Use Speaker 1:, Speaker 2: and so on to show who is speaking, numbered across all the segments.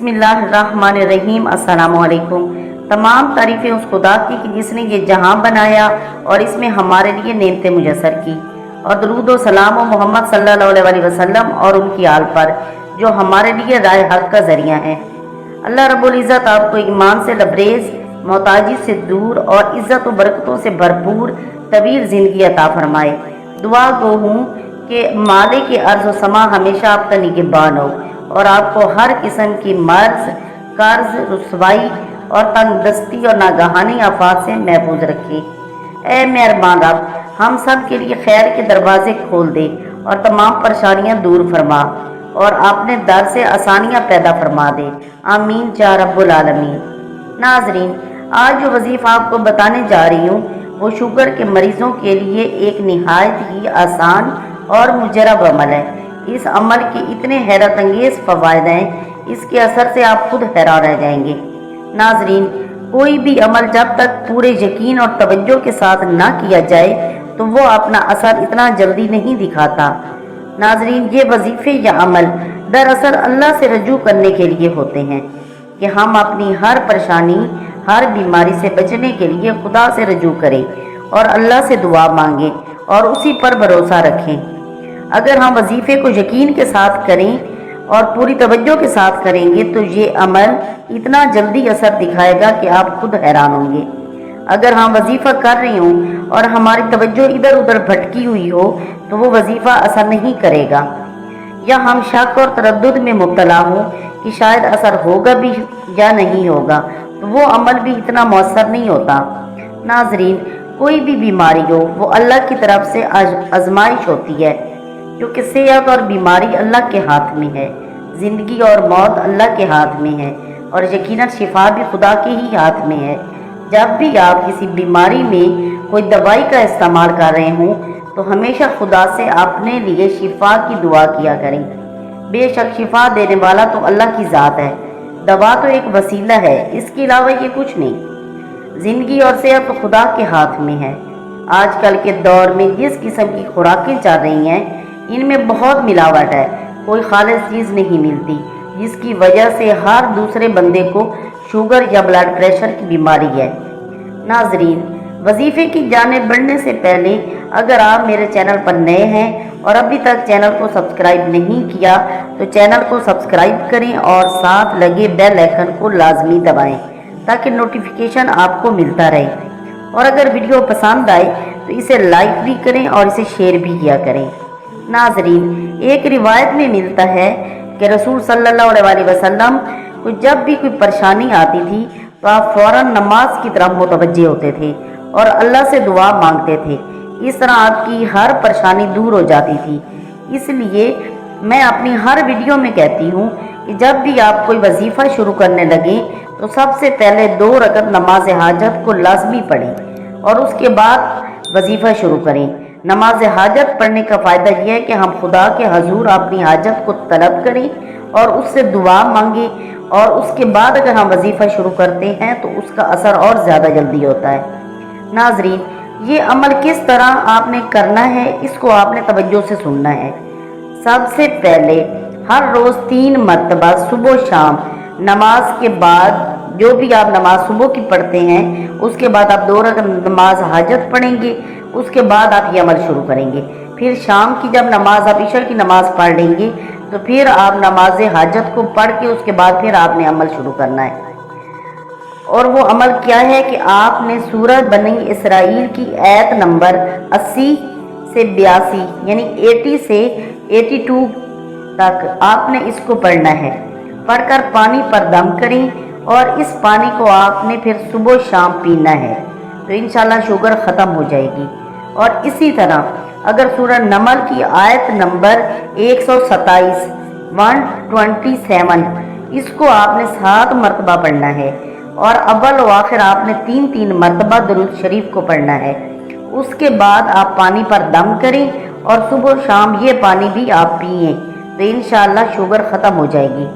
Speaker 1: बिस्मिल्लाहिर्रहमानिर्रहीम। अस्सलामु अलैकुम। तमाम तारीफ़ें उस खुदा की कि जिसने ये जहां बनाया और इसमें हमारे लिए नेमतें मुयस्सर की, और दरूद व सलाम मोहम्मद सल्लल्लाहु अलैहि वसल्लम और उनकी आल पर जो हमारे लिए राह हक का ज़रिया है। अल्लाह रब्बुल इज़्ज़त आपको ईमान से लबरेज़, मोहताजी से दूर और इज़्ज़त व बरकतों से भरपूर तवील ज़िंदगी अता फरमाए। दुआ गो हूँ कि मालिक के अर्ज़ व समा हमेशा आपका निगहबान हो और आपको हर किस्म की मर्ज, कर्ज, रुसवाई और तंगदस्ती और नागहानी आफात से महफूज रखे। ए मेहरबान रब, हम सब के लिए खैर के दरवाजे खोल दे और तमाम परेशानियां दूर फरमा और अपने दर से आसानियां पैदा फरमा दे। आमीन या रब्बुल आलमीन। नाजरीन, आज जो वजीफ़ा आपको बताने जा रही हूँ वो शुगर के मरीजों के लिए एक निहायत ही आसान और मुजरब अमल है। इस अमल के इतने हैरत अंगेज़ फ़वाइद हैं, इसके असर से आप खुद हैरान रह जाएंगे। नाजरीन, कोई भी अमल जब तक पूरे यकीन और तवज्जो के साथ ना किया जाए तो वो अपना असर इतना जल्दी नहीं दिखाता। नाजरीन, ये वजीफ़े या अमल दरअसल अल्लाह से रजू करने के लिए होते हैं कि हम अपनी हर परेशानी, हर बीमारी से बचने के लिए खुदा से रजू करें और अल्लाह से दुआ मांगें और उसी पर भरोसा रखें। अगर हम वजीफ़े को यकीन के साथ करें और पूरी तवज्जो के साथ करेंगे तो ये अमल इतना जल्दी असर दिखाएगा कि आप खुद हैरान होंगे। अगर हम वजीफ़ा कर रहे हों और हमारी तवज्जो इधर उधर भटकी हुई हो तो वो वजीफ़ा असर नहीं करेगा, या हम शक और तरद्दुद में मुब्तला हों कि शायद असर होगा भी या नहीं होगा, तो वो अमल भी इतना मौसर नहीं होता। नाजरीन, कोई भी बीमारी हो वो अल्लाह की तरफ से आजमाइश होती है, क्योंकि सेहत और बीमारी अल्लाह के हाथ में है, ज़िंदगी और मौत अल्लाह के हाथ में है और यकीनन शिफा भी खुदा के ही हाथ में है। जब भी आप किसी बीमारी में कोई दवाई का इस्तेमाल कर रहे हों तो हमेशा खुदा से अपने लिए शिफा की दुआ किया करें। बेशक शिफा देने वाला तो अल्लाह की ज़ात है, दवा तो एक वसीला है, इसके अलावा ये कुछ नहीं। ज़िंदगी और सेहत तो खुदा के हाथ में है। आजकल के दौर में जिस किस्म की खुराकें चल रही हैं इनमें बहुत मिलावट है, कोई खालिस चीज़ नहीं मिलती, जिसकी वजह से हर दूसरे बंदे को शुगर या ब्लड प्रेशर की बीमारी है। नाजरीन, वजीफ़े की जानिब बढ़ने से पहले अगर आप मेरे चैनल पर नए हैं और अभी तक चैनल को सब्सक्राइब नहीं किया तो चैनल को सब्सक्राइब करें और साथ लगे बेल आइकन को लाजमी दबाएं ताकि नोटिफिकेशन आपको मिलता रहे। और अगर वीडियो पसंद आए तो इसे लाइक भी करें और इसे शेयर भी किया करें। नाजरीन, एक रिवायत में मिलता है कि रसूल सल्लल्लाहु अलैहि वसल्लम को जब भी कोई परेशानी आती थी तो आप फ़ौरन नमाज की तरफ मुतवज्जे होते थे और अल्लाह से दुआ मांगते थे। इस तरह आपकी हर परेशानी दूर हो जाती थी। इसलिए मैं अपनी हर वीडियो में कहती हूँ कि जब भी आप कोई वजीफ़ा शुरू करने लगें तो सबसे पहले 2 रकत नमाज हाजत को लाजमी पढ़ें और उसके बाद वजीफ़ा शुरू करें। नमाज हाजत पढ़ने का फ़ायदा यह है कि हम खुदा के हजूर अपनी हाजत को तलब करें और उससे दुआ मांगें, और उसके बाद अगर हम वजीफ़ा शुरू करते हैं तो उसका असर और ज़्यादा जल्दी होता है। नाजरीन, ये अमल किस तरह आपने करना है इसको आपने तवज्जो से सुनना है। सबसे पहले हर रोज़ 3 मरतबा सुबह शाम नमाज के बाद, जो भी आप नमाज सुबह की पढ़ते हैं उसके बाद आप 2 रकात नमाज हाजत पढ़ेंगे, उसके बाद आप ये अमल शुरू करेंगे। फिर शाम की जब नमाज आप इशा की नमाज़ पढ़ लेंगे तो फिर आप नमाज हाजत को पढ़ के उसके बाद फिर आपने अमल शुरू करना है। और वो अमल क्या है कि आपने सूरह बनी इसराइल की आयत नंबर 80 से 82 यानी 80 से 82 तक आपने इसको पढ़ना है। पढ़कर पानी पर दम करें और इस पानी को आपने फिर सुबह शाम पीना है तो इंशाल्लाह शुगर ख़त्म हो जाएगी। और इसी तरह अगर सूरह नमल की आयत नंबर 127 127 इसको आपने 7 मरतबा पढ़ना है और अव्वल व आखिर आपने 3-3 मरतबा दरूद शरीफ को पढ़ना है। उसके बाद आप पानी पर दम करें और सुबह शाम ये पानी भी आप पिए तो इंशाअल्लाह शुगर ख़त्म हो जाएगी।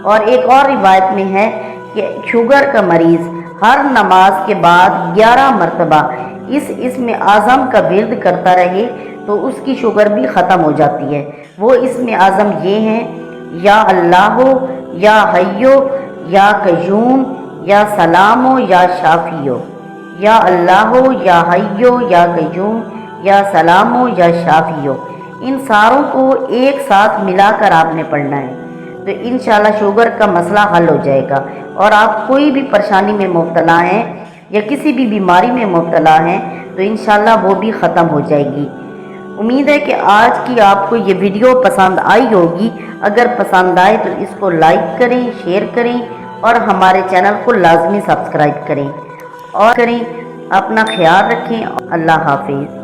Speaker 1: और एक और रिवायत में है कि शुगर का मरीज़ हर नमाज के बाद 11 मरतबा इस इसमें आज़म का विर्द करता रहे तो उसकी शुगर भी ख़त्म हो जाती है। वो इसमें आज़म ये हैं, या अल्लाह, या हय्यो, یا قیوم، یا سلام ہو یا شافی ہو، یا اللہ ہو یا حی ہو یا قیوم، یا سلام ہو یا شافی ہو، ان ساروں کو ایک ساتھ ملا کر آپ نے پڑھنا ہے، تو انشاءاللہ شوگر کا مسئلہ حل ہو جائے گا، اور آپ کوئی بھی پریشانی میں مبتلا ہیں یا کسی بھی بیماری میں مبتلا ہیں تو انشاءاللہ وہ بھی ختم ہو جائے گی۔ امید ہے کہ آج کی آپ کو یہ ویڈیو پسند آئی ہوگی۔ اگر پسند آئے تو اس کو لائک کریں، شیئر کریں اور ہمارے چینل کو لازمی سبسکرائب کریں، اور اپنا خیال رکھیں۔ اللہ حافظ۔